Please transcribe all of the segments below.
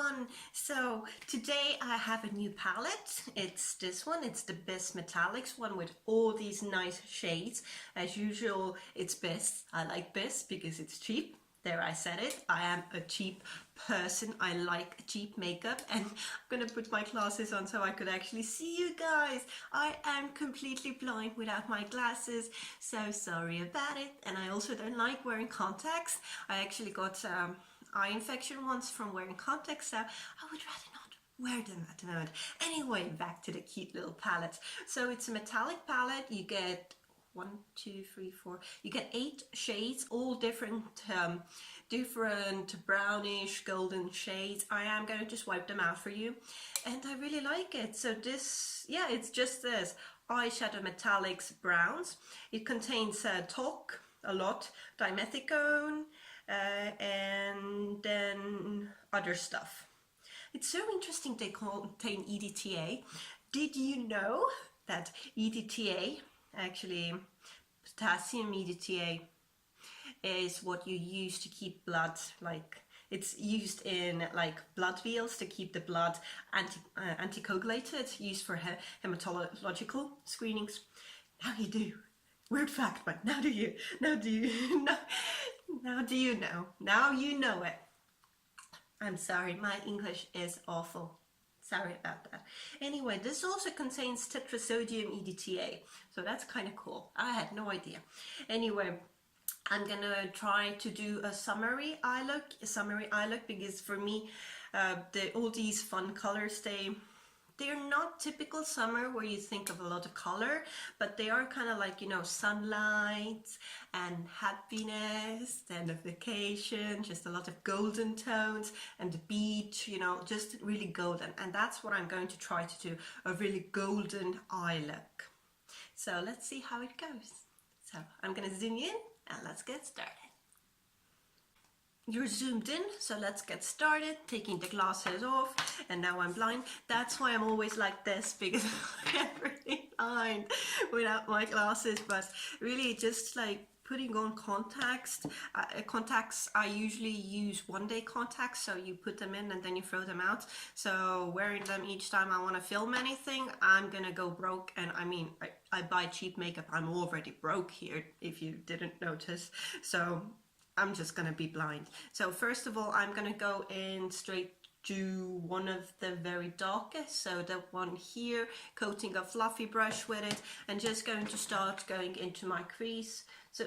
everyone. So today I have a new palette. It's this one. It's the BYS Metallics one with all these nice shades. As usual, it's BYS. I like BYS because it's cheap. There, I said it. I am a cheap person. I like cheap makeup, and I'm gonna put my glasses on so I could actually see you guys. I am completely blind without my glasses, so sorry about it. And I also don't like wearing contacts. I actually got eye infection once from wearing contacts, so I would rather not wear them at the moment. Anyway, back to the cute little palette. So it's a metallic palette. You get 1, 2, 3, 4. You get 8 shades, all different brownish, golden shades. I am going to swipe them out for you, and I really like it. So this, yeah, it's just this eyeshadow metallics browns. It contains talc, a lot, dimethicone, and then other stuff. It's so interesting they contain EDTA. Did you know that EDTA, actually potassium EDTA, is what you use to keep blood, like it's used in like blood vials to keep the blood anticoagulated, used for hematological screenings. Now you do. Weird fact, but now do you know? Now you know it. I'm sorry, my English is awful. Sorry about that. Anyway, this also contains tetrasodium EDTA, so that's kind of cool. I had no idea. Anyway, I'm gonna try to do a summary eye look, because for me, all these fun colors, they're not typical summer where you think of a lot of color, but they are kind of like, you know, sunlight and happiness and a vacation, just a lot of golden tones, and the beach, you know, just really golden. And that's what I'm going to try to do, a really golden eye look. So let's see how it goes. So I'm gonna zoom in and let's get started. You're zoomed in, so let's get started. Taking the glasses off, and now I'm blind. That's why I'm always like this, because I'm really blind without my glasses. But really, just like putting on contacts. I usually use one-day contacts, so you put them in and then you throw them out. So wearing them each time I want to film anything, I'm gonna go broke. And I mean, I buy cheap makeup. I'm already broke here, if you didn't notice. So I'm just gonna be blind. So first of all, I'm gonna go in straight to one of the very darkest, so the one here, coating a fluffy brush with it, and just going to start going into my crease. So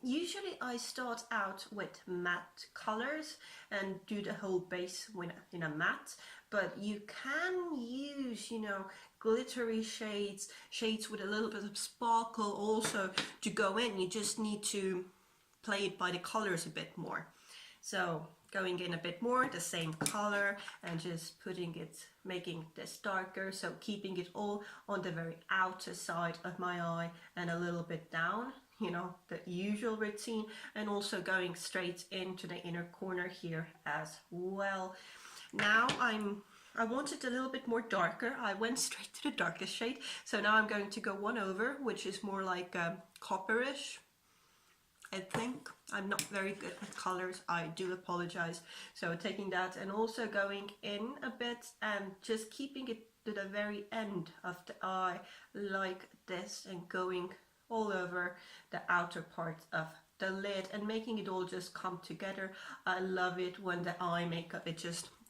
usually I start out with matte colors and do the whole base in a matte, but you can use, you know, glittery shades with a little bit of sparkle also to go in. You just need to play it by the colors a bit more. So going in a bit more, the same color, and just putting it, making this darker, so keeping it all on the very outer side of my eye and a little bit down, you know, the usual routine, and also going straight into the inner corner here as well. Now I want it a little bit more darker. I went straight to the darkest shade, so now I'm going to go one over, which is more like copperish. I think I'm not very good at colors, I do apologize. So taking that and also going in a bit and just keeping it to the very end of the eye like this, and going all over the outer part of the lid and making it all just come together. I love it when the eye makeup,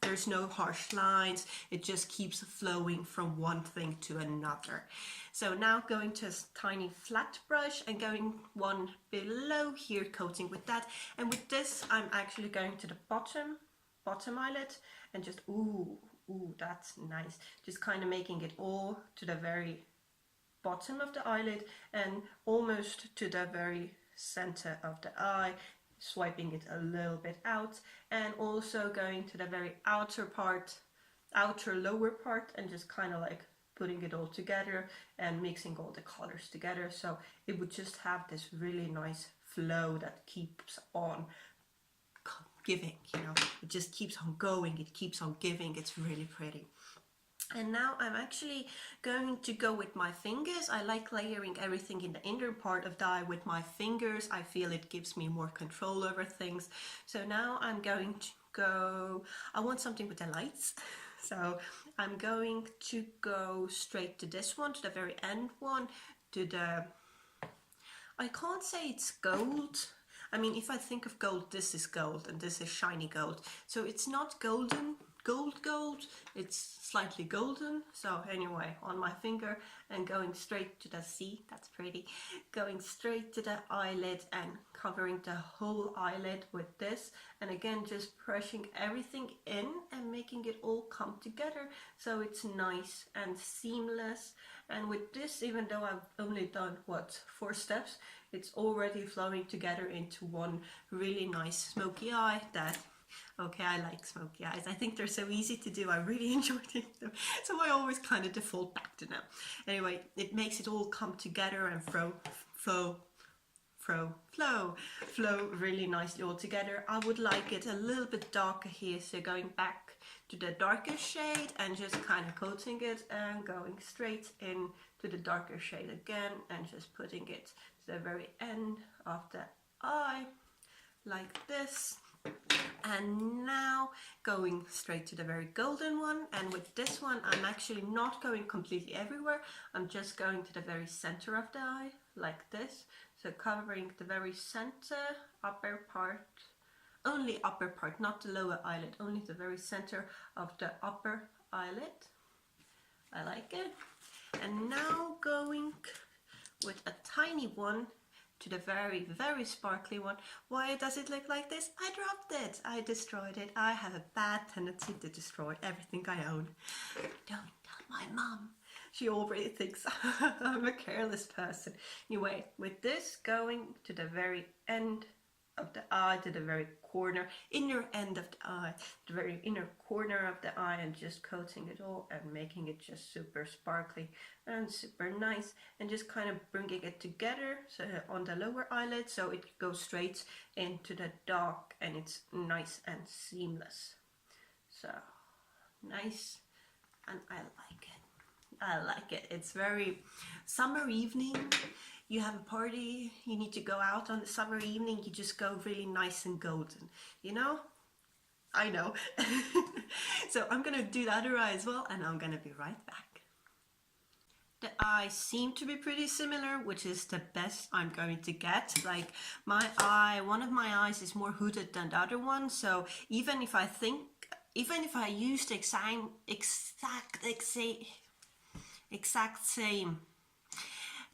there's no harsh lines, it just keeps flowing from one thing to another. So now going to a tiny flat brush and going one below here, coating with that. And with this, I'm actually going to the bottom eyelid and just, ooh, that's nice. Just kind of making it all to the very bottom of the eyelid and almost to the very center of the eye, swiping it a little bit out, and also going to the very outer lower part, and just kind of like putting it all together and mixing all the colors together, so it would just have this really nice flow that keeps on giving, you know, it just keeps on going, it keeps on giving. It's really pretty. And now I'm actually going to go with my fingers. I like layering everything in the inner part of the eye with my fingers. I feel it gives me more control over things. So now I'm going go, I want something with the lights. So I'm going to go straight to this one, to the very end one, to the, I can't say it's gold. I mean, if I think of gold, this is gold and this is shiny gold. So it's not golden, gold, it's slightly golden. So anyway, on my finger and going straight to the C, that's pretty, going straight to the eyelid and covering the whole eyelid with this. And again, just brushing everything in and making it all come together so it's nice and seamless. And with this, even though I've only done, what, 4 steps, it's already flowing together into one really nice smoky eye that, okay, I like smoky eyes. I think they're so easy to do. I really enjoy doing them. So I always kind of default back to them. Anyway, it makes it all come together and flow really nicely all together. I would like it a little bit darker here, so going back to the darker shade and just kind of coating it and going straight in to the darker shade again and just putting it to the very end of the eye like this. And now going straight to the very golden one, and with this one I'm actually not going completely everywhere, I'm just going to the very center of the eye like this. So covering the very center, upper part, only upper part, not the lower eyelid, only the very center of the upper eyelid. I like it. And now going with a tiny one to the very, very sparkly one. Why does it look like this? I dropped it. I destroyed it. I have a bad tendency to destroy everything I own. Don't tell my mom. She already thinks I'm a careless person. Anyway, with this going to the very end of the eye, to the very corner, inner end of the eye, the very inner corner of the eye, and just coating it all and making it just super sparkly and super nice, and just kind of bringing it together so on the lower eyelid so it goes straight into the dark and it's nice and seamless. So nice, and I like it. I like it. It's very summer evening. You have a party, you need to go out on the summer evening, you just go really nice and golden, you know? I know. So I'm gonna do the other eye as well, and I'm gonna be right back. The eyes seem to be pretty similar, which is the best I'm going to get. Like my eye, one of my eyes is more hooded than the other one, so even if I use the exact same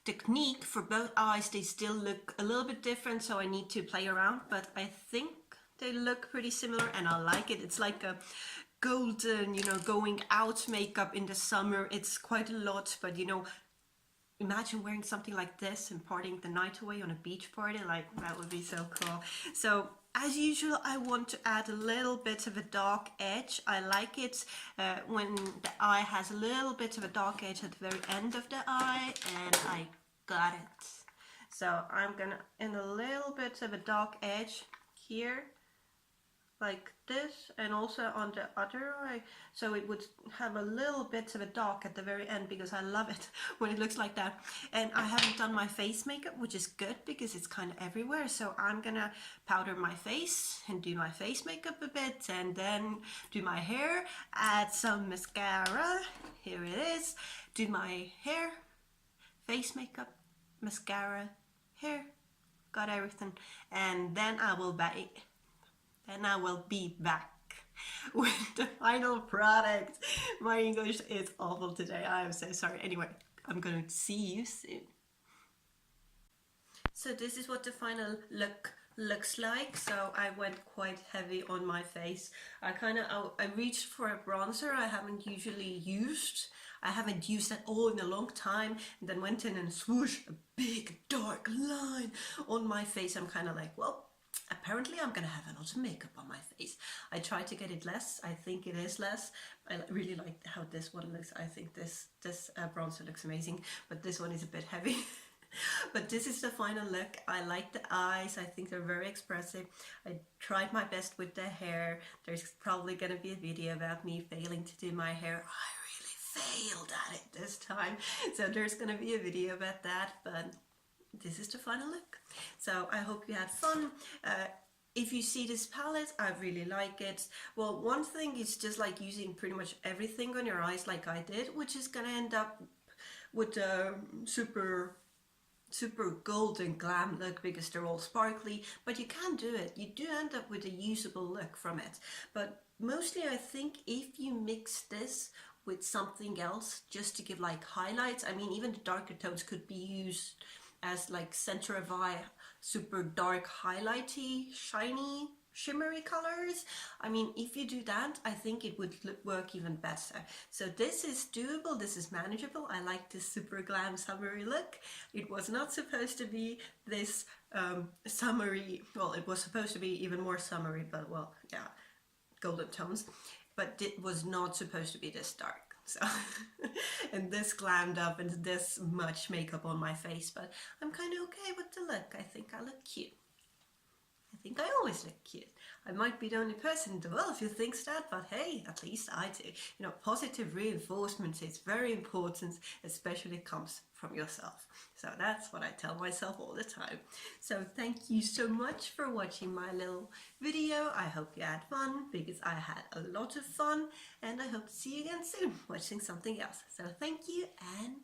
technique for both eyes, they still look a little bit different, so I need to play around, but I think they look pretty similar and I like it. It's like a golden, you know, going out makeup in the summer. It's quite a lot, but you know, imagine wearing something like this and partying the night away on a beach party. Like, that would be so cool. So as usual, I want to add a little bit of a dark edge. I like it when the eye has a little bit of a dark edge at the very end of the eye, and I got it. So I'm gonna add a little bit of a dark edge here, like this, and also on the other eye, so it would have a little bit of a dark at the very end, because I love it when it looks like that. And I haven't done my face makeup, which is good because it's kind of everywhere, so I'm gonna powder my face and do my face makeup a bit, and then do my hair, add some mascara, here it is, do my hair, face makeup, mascara, hair, got everything, and then I will be back with the final product. My English is awful today. I am so sorry. Anyway, I'm going to see you soon. So this is what the final look looks like. So I went quite heavy on my face. I reached for a bronzer I haven't usually used. I haven't used at all in a long time, and then went in and swoosh a big dark line on my face. I'm kind of like, well, apparently I'm gonna have a lot of makeup on my face. I tried to get it less. I think it is less. I really like how this one looks. I think this bronzer looks amazing, but this one is a bit heavy. But this is the final look. I like the eyes. I think they're very expressive. I tried my best with the hair. There's probably gonna be a video about me failing to do my hair. I really failed at it this time, so there's gonna be a video about that, but this is the final look. So I hope you had fun. if you see this palette, I really like it. Well, one thing is just like using pretty much everything on your eyes like I did, which is gonna end up with a super golden glam look because they're all sparkly, but you can do it. You do end up with a usable look from it. But mostly I think if you mix this with something else just to give like highlights, I mean even the darker tones could be used as like center of eye, super dark highlighty, shiny, shimmery colors. I mean, if you do that, I think it would work even better. So this is doable, this is manageable. I like this super glam summery look. It was not supposed to be this summery, well, it was supposed to be even more summery, but well, yeah, golden tones, but it was not supposed to be this dark. So, and this glammed up and this much makeup on my face, but I'm kind of okay with the look. I think I look cute. I think I always look cute. I might be the only person in the world who thinks that, but hey, at least I do. You know, positive reinforcement is very important, especially it comes from yourself. So that's what I tell myself all the time. So thank you so much for watching my little video. I hope you had fun because I had a lot of fun, and I hope to see you again soon watching something else. So thank you and